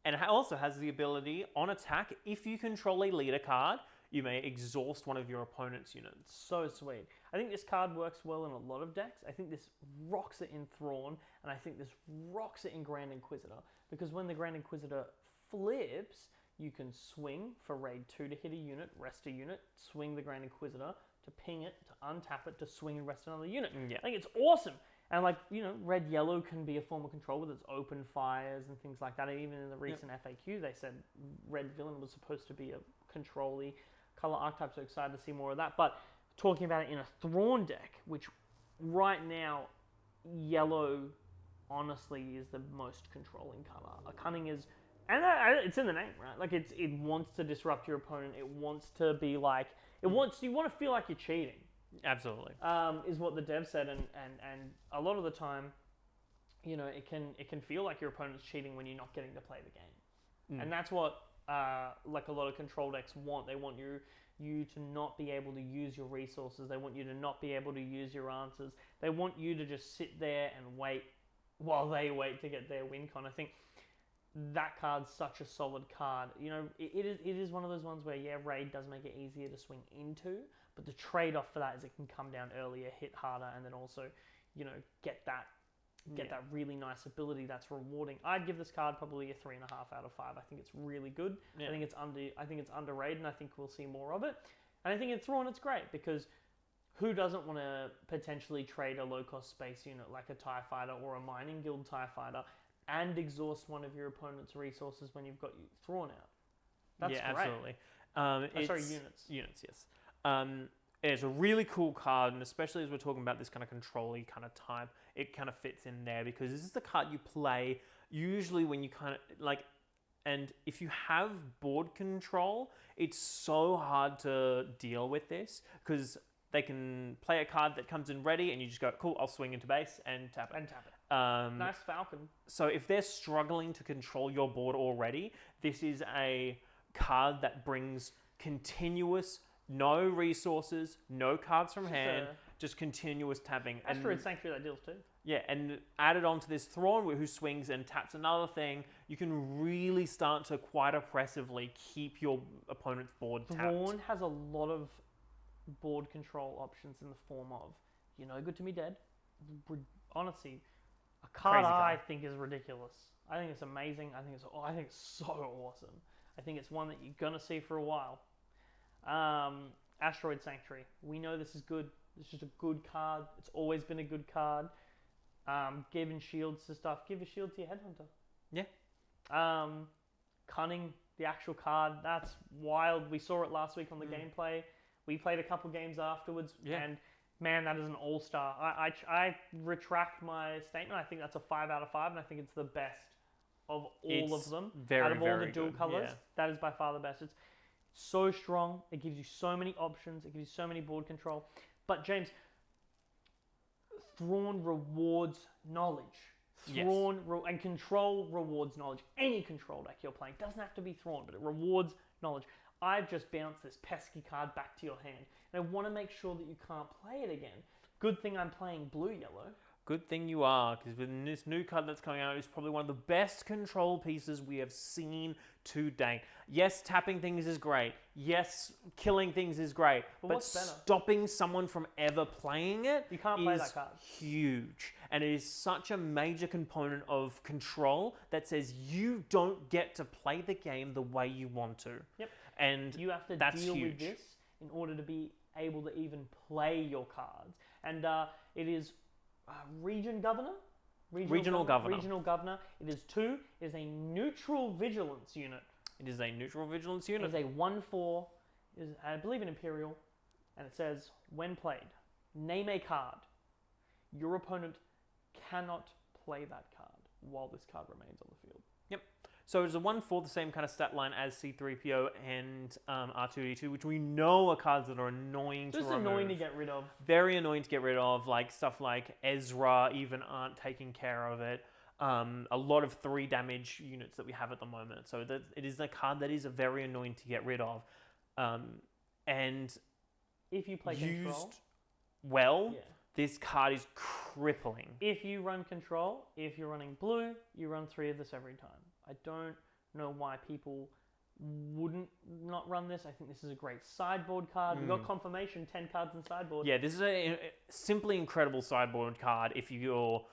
And it also has the ability, on attack, if you control a leader card, you may exhaust one of your opponent's units. So sweet. I think this card works well in a lot of decks. I think this rocks it in Thrawn, and I think this rocks it in Grand Inquisitor. Because when the Grand Inquisitor flips, you can swing for Raid 2 to hit a unit, rest a unit, swing the Grand Inquisitor to ping it, to untap it, to swing and rest another unit. Yeah. I think it's awesome. And red-yellow can be a form of control with its open fires and things like that. And even in the recent FAQ, they said red villain was supposed to be a control-y color archetype, so excited to see more of that. But talking about it in a Thrawn deck, which right now, yellow honestly is the most controlling color. A cunning is, and it's in the name, right? Like it wants to disrupt your opponent. It wants to be like, you want to feel like you're cheating. Absolutely. Is what the dev said, and a lot of the time, it can feel like your opponent's cheating when you're not getting to play the game, and that's what like a lot of control decks want. They want you to not be able to use your resources. They want you to not be able to use your answers. They want you to just sit there and wait while they wait to get their win con. I think that card's such a solid card. It is one of those ones where Raid does make it easier to swing into, but the trade-off for that is it can come down earlier, hit harder, and then also, get that really nice ability that's rewarding. I'd give this card probably a 3.5 out of 5. I think it's really good. Yeah. I think it's underrated, and I think we'll see more of it. And I think in Thrawn it's great because who doesn't want to potentially trade a low-cost space unit like a TIE Fighter or a Mining Guild TIE Fighter and exhaust one of your opponent's resources when you've got Thrawn out? That's great. Absolutely. Units. Units, yes. It's a really cool card, and especially as we're talking about this kind of control-y kind of type, it kind of fits in there because this is the card you play usually when you kind of like, and if you have board control, it's so hard to deal with this because they can play a card that comes in ready and you just go, cool, I'll swing into base and tap it. Nice Falcon. So if they're struggling to control your board already, this is a card that brings continuous, no resources, no cards from hand, just continuous tapping. Asteroid Sanctuary that deals too. Yeah, and added on to this Thrawn who swings and taps another thing, you can really start to quite oppressively keep your opponent's board tapped. Thrawn has a lot of board control options in the form of, good to me dead. Honestly, a card I think is ridiculous. I think it's amazing. I think it's so awesome. I think it's one that you're gonna see for a while. Asteroid Sanctuary. We know this is good. It's just a good card. It's always been a good card. Giving shields to stuff. Give a shield to your Headhunter. Yeah. Cunning, the actual card. That's wild. We saw it last week on the gameplay. We played a couple games afterwards. Yeah. And man, that is an all-star. I retract my statement. I think that's a 5 out of 5, and I think it's the best of all of them. Out of all the dual colors, that is by far the best. It's so strong. It gives you so many options. It gives you so many board control. But James, Thrawn rewards knowledge. And control rewards knowledge. Any control deck you're playing doesn't have to be Thrawn, but it rewards knowledge. I've just bounced this pesky card back to your hand, and I want to make sure that you can't play it again. Good thing I'm playing blue-yellow. Good thing you are, because with this new card that's coming out, it's probably one of the best control pieces we have seen to date. Yes, tapping things is great. Yes, killing things is great. But what's better? Stopping someone from ever playing it you can't play that card. Huge. And it is such a major component of control that says you don't get to play the game the way you want to. Yep. And you have to deal with this in order to be able to even play your cards. And it is Regional Governor. Regional Governor. It is 2. It is a neutral vigilance unit. It is a neutral vigilance unit. It is a 1/4. Is I believe an Imperial, and it says when played, name a card. Your opponent cannot play that card while this card remains on the field. Yep. So it's a 1/4, the same kind of stat line as C-3PO and R2-D2, which we know are cards that are annoying to remove. Just annoying to get rid of. Very annoying to get rid of, like stuff like Ezra even aren't taking care of it. a lot of 3 damage units that we have at the moment. So that it is a card that is very annoying to get rid of. And if you play used control, well, yeah. this card is crippling. If you run control, if you're running blue, you run 3 of this every time. I don't know why people wouldn't not run this. I think this is a great sideboard card. We got confirmation, 10 cards in sideboard. Yeah, this is a simply incredible sideboard card if you're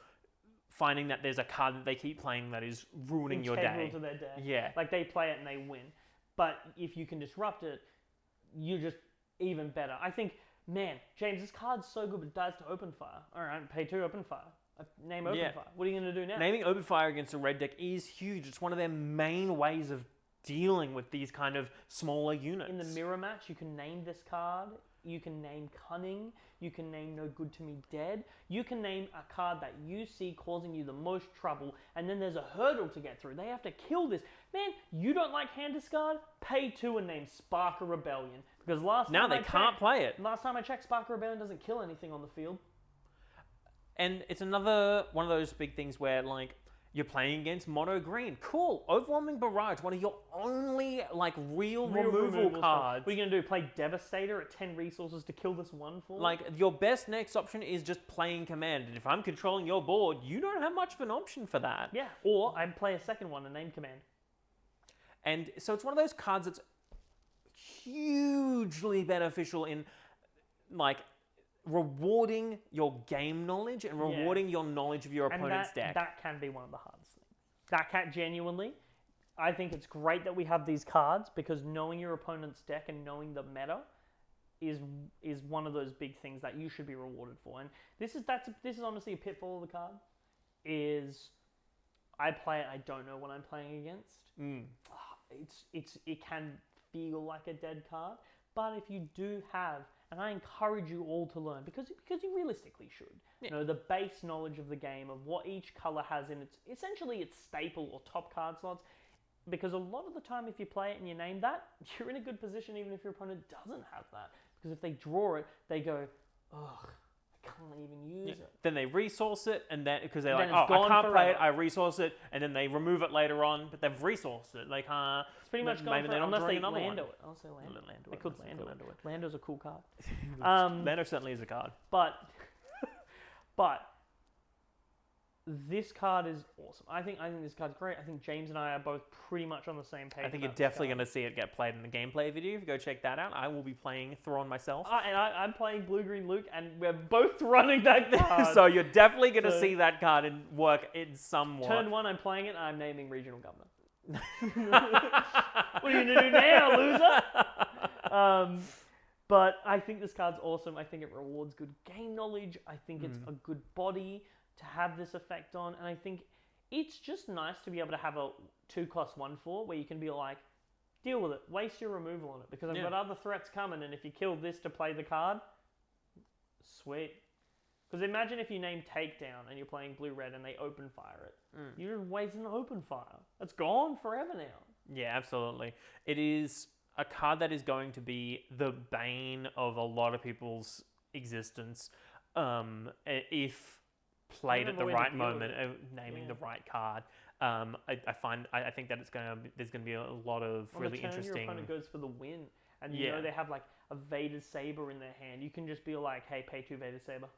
finding that there's a card that they keep playing that is ruining your day. Integral to their deck. Yeah. Like they play it and they win. But if you can disrupt it, you're just even better. I think, man, James, this card's so good, but it dies to open fire. All right, pay 2 open fire. Name open fire. What are you going to do now? Naming open fire against a red deck is huge. It's one of their main ways of dealing with these kind of smaller units. In the mirror match, you can name this card. You can name Cunning. You can name No Good to Me Dead. You can name a card that you see causing you the most trouble, and then there's a hurdle to get through. They have to kill this. Man, you don't like hand discard? Pay 2 and name Spark of Rebellion. Because now they can't play it. Last time I checked, Spark of Rebellion doesn't kill anything on the field. And it's another one of those big things where, like, you're playing against mono green. Cool. Overwhelming Barrage, one of your only, like, real removal cards. What are you going to do? Play Devastator at 10 resources to kill this one for? Like, your best next option is just playing Command. And if I'm controlling your board, you don't have much of an option for that. Yeah, or I play a second one and name Command. And so it's one of those cards that's hugely beneficial in, like, rewarding your game knowledge and rewarding your knowledge of your opponent's deck. That can be one of the hardest things. That can genuinely, I think it's great that we have these cards because knowing your opponent's deck and knowing the meta is one of those big things that you should be rewarded for. And this is honestly a pitfall of the card. Is I play it, I don't know what I'm playing against. It can feel like a dead card, but if you do have, and I encourage you all to learn because you realistically should. Yeah. You know, the base knowledge of the game of what each color has in its essentially its staple or top card slots. Because a lot of the time, if you play it and you name that, you're in a good position even if your opponent doesn't have that. Because if they draw it, they go, ugh, I can't even use it. Then they resource it, and then because they're like, oh, I can't play it, I resource it, and then they remove it later on, but they've resourced it. They can't. It's pretty much gone for unless they Lando it. I'll say Lando. They could Lando it. Lando's a cool card. Lando certainly is a card. But this card is awesome. I think this card's great. I think James and I are both pretty much on the same page. I think you're definitely going to see it get played in the gameplay video. If you go check that out, I will be playing Thrawn myself. And I'm playing Blue-Green Luke, and we're both running that card. So you're definitely going to see that card and work in somewhat. Turn 1, I'm playing it, and I'm naming Regional Governor. What are you going to do now, loser? But I think this card's awesome. I think it rewards good game knowledge. I think it's a good body to have this effect on, and I think it's just nice to be able to have a 2-cost 1/4 where you can be like, deal with it, waste your removal on it, because I've got other threats coming, and if you kill this to play the card, sweet. Because imagine if you name Takedown and you're playing blue-red and they open fire it. You're wasting open fire. It's gone forever now. Yeah, absolutely. It is a card that is going to be the bane of a lot of people's existence if played at the right moment, naming the right card. I think that there's going to be a lot of really interesting. Your opponent goes for the win, and you know they have like a Vader Saber in their hand. You can just be like, "Hey, pay 2 Vader Saber."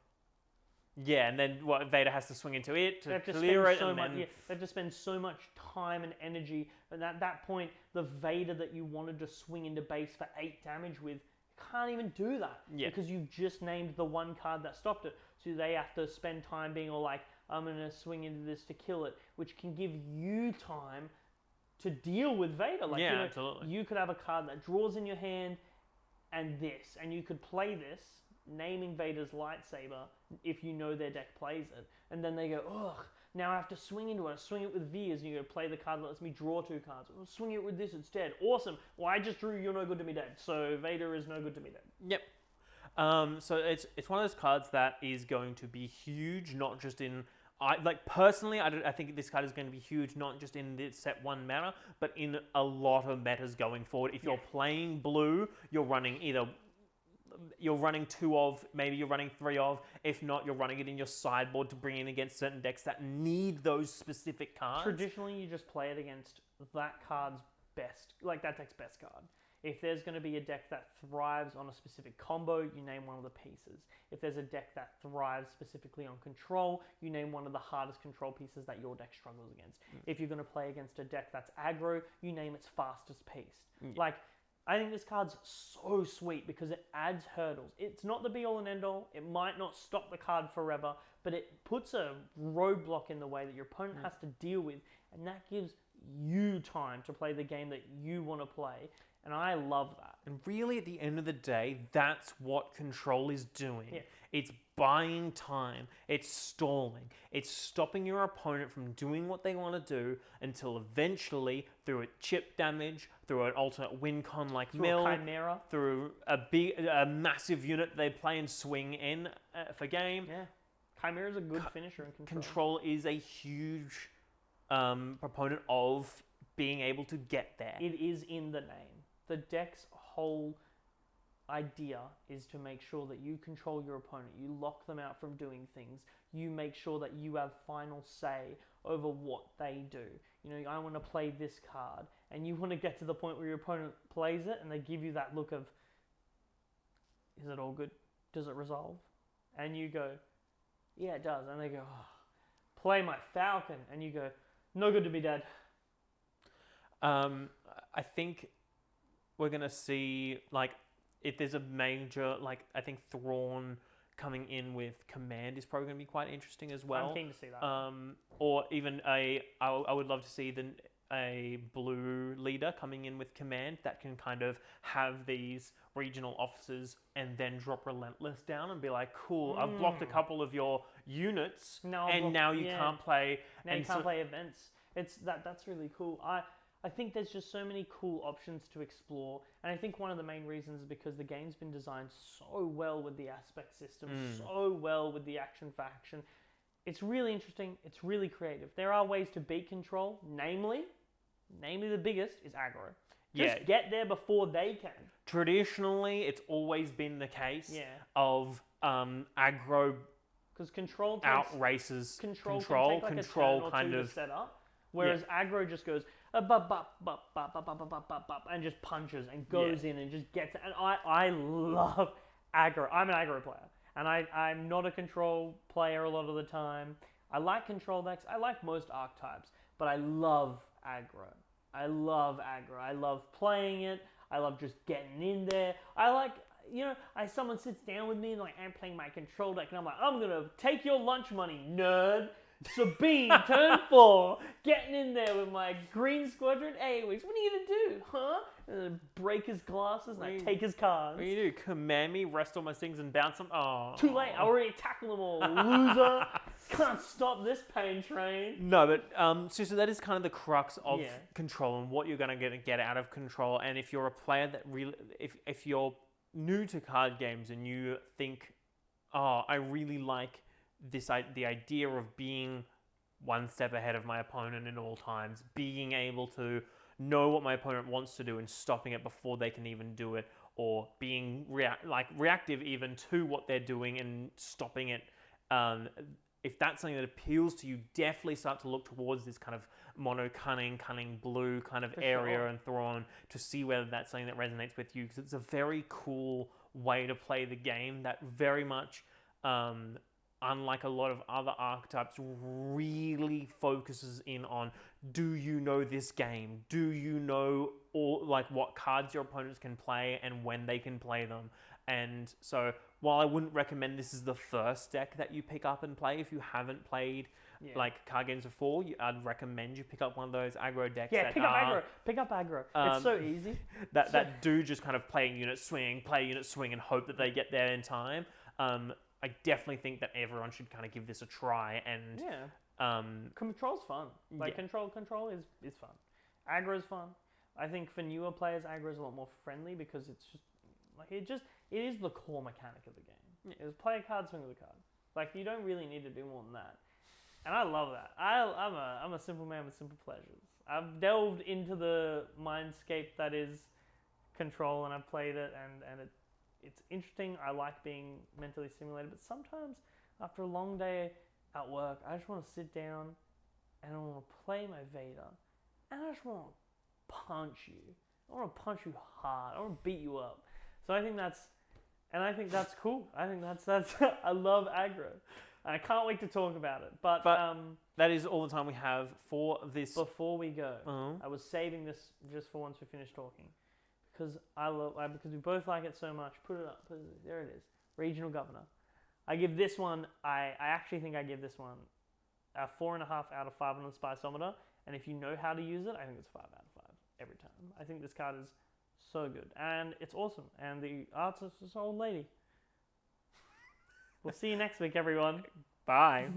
Yeah, and then Vader has to swing into it to clear it, they have to spend so much time and energy, and at that point, the Vader that you wanted to swing into base for 8 damage with can't even do that because you just named the one card that stopped it. So they have to spend time being all like, I'm going to swing into this to kill it, which can give you time to deal with Vader. Like, absolutely. You could have a card that draws in your hand and you could play this, naming Vader's lightsaber if you know their deck plays it. And then they go, ugh, now I have to swing into it. I swing it with Veers, and you go play the card that lets me draw 2 cards. I'll swing it with this instead. Awesome. Well, I just drew You're No Good to Me Dead. So Vader is no good to me dead. Yep. So it's one of those cards that is going to be huge, not just in... personally, I think this card is going to be huge, not just in the set 1 meta, but in a lot of metas going forward. If you're playing blue, you're running either you're running 2 of, maybe you're running 3 of. If not, you're running it in your sideboard to bring in against certain decks that need those specific cards. Traditionally, you just play it against that card's best, like that deck's best card. If there's going to be a deck that thrives on a specific combo, you name one of the pieces. If there's a deck that thrives specifically on control, you name one of the hardest control pieces that your deck struggles against. If you're going to play against a deck that's aggro, you name its fastest piece. Like, I think this card's so sweet because it adds hurdles. It's not the be-all and end-all. It might not stop the card forever, but it puts a roadblock in the way that your opponent has to deal with, and that gives you time to play the game that you want to play. And I love that. And really, at the end of the day, that's what control is doing. Yeah. It's buying time. It's stalling. It's stopping your opponent from doing what they want to do until eventually, through a chip damage, through an alternate win con like Mill, a Chimera, through a massive unit they play and swing in for game. Yeah, Chimera's a good finisher in control. Control is a huge proponent of being able to get there. It is in the name. The deck's whole idea is to make sure that you control your opponent. You lock them out from doing things. You make sure that you have final say over what they do. You know, I want to play this card, and you want to get to the point where your opponent plays it, and they give you that look of, is it all good? Does it resolve? And you go, yeah, it does. And they go, oh, play my Falcon. And you go, no good to be dead. I think we're going to see, like, if there's a major, like, I think Thrawn coming in with Command is probably going to be quite interesting as well. I'm keen to see that. Or even I would love to see a blue leader coming in with Command that can kind of have these regional officers and then drop Relentless down and be like, cool, I've blocked a couple of your units, now you can't play. Now you can't play events. That's really cool. I think there's just so many cool options to explore, and I think one of the main reasons is because the game's been designed so well with the aspect system, so well with the action faction. It's really interesting. It's really creative. There are ways to beat control, namely the biggest is aggro. Just get there before they can. Traditionally, it's always been the case of aggro because control outraces control kind of set up, whereas aggro just goes and just punches and goes in and just gets it. And I love aggro. I'm an aggro player, and I'm not a control player a lot of the time. I like control decks. I like most archetypes, but I love aggro. I love playing it. I love just getting in there. I like, someone sits down with me and like, I'm playing my control deck, and I'm like, I'm gonna take your lunch money, nerd. Sabine, turn 4, getting in there with my green Squadron AoEs. What are you gonna do, huh? Break his glasses and I take his cards. What do you do? Command me, rest all my things, and bounce them? Oh. Too late, I already tackled them all, loser. Can't stop this pain train. No, but so that is kind of the crux of control and what you're gonna get out of control. And if you're a player that really, if you're new to card games and you think, oh, I really like the idea of being one step ahead of my opponent in all times, being able to know what my opponent wants to do and stopping it before they can even do it, or being reactive even to what they're doing and stopping it. If that's something that appeals to you, definitely start to look towards this kind of mono cunning blue kind of area and Thrawn to see whether that's something that resonates with you, because it's a very cool way to play the game that very much unlike a lot of other archetypes, really focuses in on, do you know this game? Do you know what cards your opponents can play and when they can play them? And so while I wouldn't recommend this is the first deck that you pick up and play if you haven't played card games before, I'd recommend you pick up one of those aggro decks. Yeah, pick up aggro. It's so easy. That do just kind of play a unit swing, and hope that they get there in time. I definitely think that everyone should kind of give this a try. And control's fun. Control is fun. Aggro is fun. I think for newer players, aggro is a lot more friendly because it's just it is the core mechanic of the game. It's play a card, swing with a card. Like, you don't really need to do more than that. And I love that. I'm a simple man with simple pleasures. I've delved into the mindscape that is control, and I've played it, and it's interesting. I like being mentally stimulated, but sometimes after a long day at work, I just want to sit down and I want to play my Vader, and I just want to punch you. I want to punch you hard. I want to beat you up. So I think that's cool. I think that's I love aggro. I can't wait to talk about it. But that is all the time we have for this. Before we go, I was saving this just for once we finish talking, because because we both like it so much. Put it up. There it is. Regional governor. I give this one. I actually think I give this one a 4.5 out of 5 on the Spiceometer. And if you know how to use it, I think it's 5 out of 5 every time. I think this card is so good, and it's awesome. And the artist is an old lady. We'll see you next week, everyone. Bye.